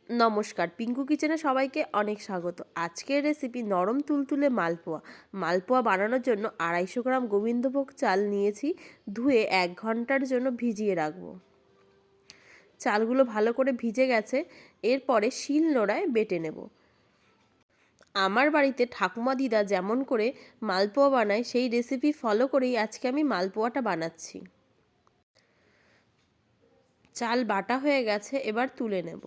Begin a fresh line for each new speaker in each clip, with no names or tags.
নমস্কার, পিঙ্কু কিচেনে সবাইকে অনেক স্বাগত। আজকের রেসিপি নরম তুলতুলে মালপোয়া। মালপোয়া বানানোর জন্য 250 গ্রাম গোবিন্দভোগ চাল নিয়েছি, ধুয়ে 1 ঘন্টার জন্য ভিজিয়ে রাখবো। চালগুলো ভালো করে ভিজে গেছে, এরপরে শিলনোড়ায় বেটে নেব। আমার বাড়িতে ঠাকুমা দিদা যেমন করে মালপোয়া বানায় সেই রেসিপি ফলো করেই আজকে আমি মালপোয়াটা বানাচ্ছি। চাল বাটা হয়ে গেছে, এবার তুলে নেব।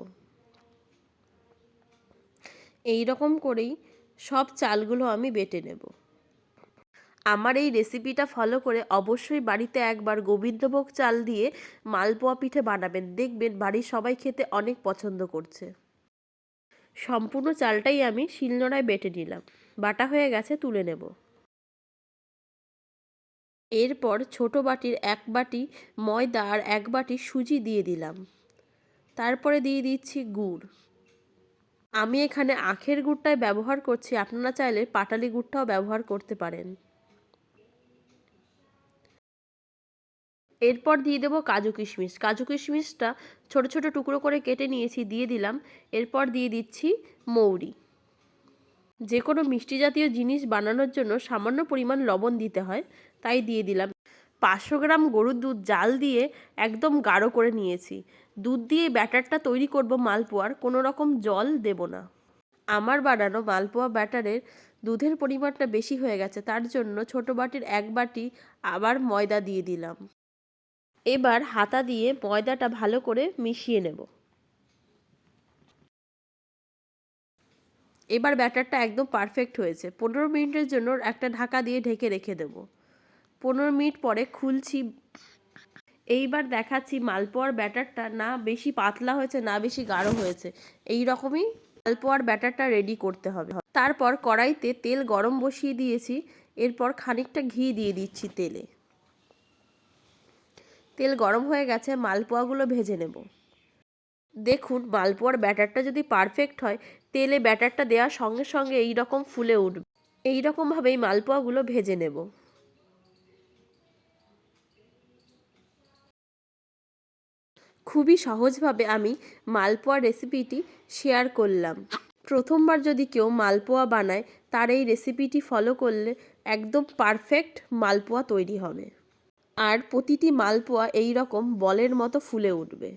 এই রকম করেই সব চালগুলো আমি বেটে নেব। আমার এই রেসিপিটা ফলো করে অবশ্যই বাড়িতে একবার গোবিন্দভোগ চাল দিয়ে মালপোয়া পিঠে বানাবেন, দেখবেন বাড়ির সবাই খেতে অনেক পছন্দ করছে। সম্পূর্ণ চালটাই আমি শিলনোড়ায় বেটে নিলাম, বাটা হয়ে গেছে, তুলে নেব। এরপর ছোট বাটির 1 বাটি ময়দা আর 1 বাটি সুজি দিয়ে দিলাম। তারপরে দিয়ে দিচ্ছি গুড়। আমি এখানে আখের গুড়টাই ব্যবহার করছি, আপনারা চাইলে পাটালি গুড়টাও ব্যবহার করতে পারেন। এরপর দিয়ে দেবো কাজু কিশমিশ। কাজু কিশমিশটা ছোট ছোট টুকরো করে কেটে নিয়েছি, দিয়ে দিলাম। এরপর দিয়ে দিচ্ছি মৌরি। যে কোনো মিষ্টি জাতীয় জিনিস বানানোর জন্য সামান্য পরিমাণ লবণ দিতে হয়, তাই দিয়ে দিলাম। 500 গ্রাম গরুর দুধ জাল দিয়ে একদম গাঢ় করে নিয়েছি। দুধ দিয়ে ব্যাটারটা তৈরি করব মালপোয়ার, কোনো রকম জল দেব না। আমার বানানো মালপোয়া ব্যাটারের দুধের পরিমাণটা বেশি হয়ে গেছে, তার জন্য ছোট বাটির 1 বাটি আবার ময়দা দিয়ে দিলাম। এবার হাতা দিয়ে ময়দাটা ভালো করে মিশিয়ে নেব। এবার ব্যাটারটা একদম পারফেক্ট হয়েছে। 15 মিনিটের জন্য একটা ঢাকা দিয়ে ঢেকে রেখে দেব। 15 মিনিট পরে খুলছি। এইবার দেখাচ্ছি মালপোয়ার ব্যাটারটা না বেশি পাতলা হয়েছে না বেশি গাঢ় হয়েছে। এই রকমই মালপোয়ার ব্যাটারটা রেডি করতে হবে। তারপর কড়াইতে তেল গরম বসিয়ে দিয়েছি, এরপর খানিকটা ঘি দিয়ে দিচ্ছি তেলে। তেল গরম হয়ে গেছে, মালপোয়াগুলো ভেজে নেব। দেখুন মালপোয়ার ব্যাটারটা যদি পারফেক্ট হয়, তেলে ব্যাটারটা দেওয়ার সঙ্গে সঙ্গে এই রকম ফুলে উঠবে। এই রকমভাবেই মালপোয়াগুলো ভেজে নেব। খুবই সহজভাবে আমি মালপোয়া রেসিপিটি শেয়ার করলাম। প্রথমবার যদি কেউ মালপোয়া বানায়, তার এই রেসিপিটি ফলো করলে একদম পারফেক্ট মালপোয়া তৈরি হবে। আর প্রতিটি মালপোয়া এই রকম বলের মতো ফুলে উঠবে।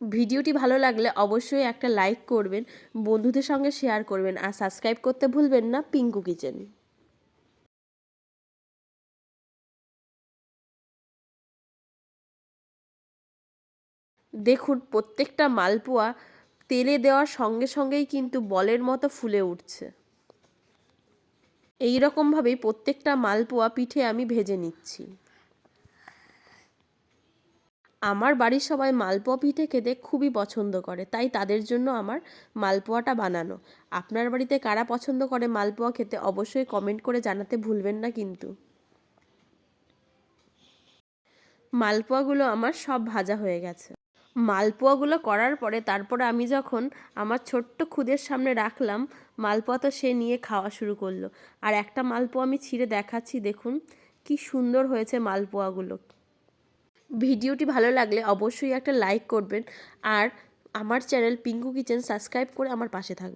ভিডিওটি ভালো লাগলে অবশ্যই একটা লাইক করবেন, বন্ধুদের সঙ্গে শেয়ার করবেন, আর সাবস্ক্রাইব করতে ভুলবেন না পিঙ্কু কিচেন। দেখুন প্রত্যেকটা মালপোয়া তেলে দেওয়ার সঙ্গে সঙ্গেই কিন্তু বলের মতো ফুলে উঠছে। এই রকমভাবেই প্রত্যেকটা মালপোয়া পিঠে আমি ভেজে নিচ্ছি। আমার বাড়ির সবাই মালপোয়া পিঠে খেতে খুবই পছন্দ করে, তাই তাদের জন্য আমার মালপোয়াটা বানানো। আপনার বাড়িতে কারা পছন্দ করে মালপোয়া খেতে অবশ্যই কমেন্ট করে জানাতে ভুলবেন না কিন্তু। মালপোয়াগুলো আমার সব ভাজা হয়ে গেছে। মালপোয়াগুলো করার পরে তারপরে আমি যখন আমার ছোট্ট খুদের সামনে রাখলাম, মালপোয়া তো সে নিয়ে খাওয়া শুরু করলো। আর একটা মালপোয়া আমি ছিঁড়ে দেখাচ্ছি, দেখুন কি সুন্দর হয়েছে মালপোয়াগুলো। ভিডিওটি ভালো লাগলে অবশ্যই একটা লাইক করবেন, আর আমার চ্যানেল পিঙ্কু কিচেন সাবস্ক্রাইব করে আমার পাশে থাকবেন।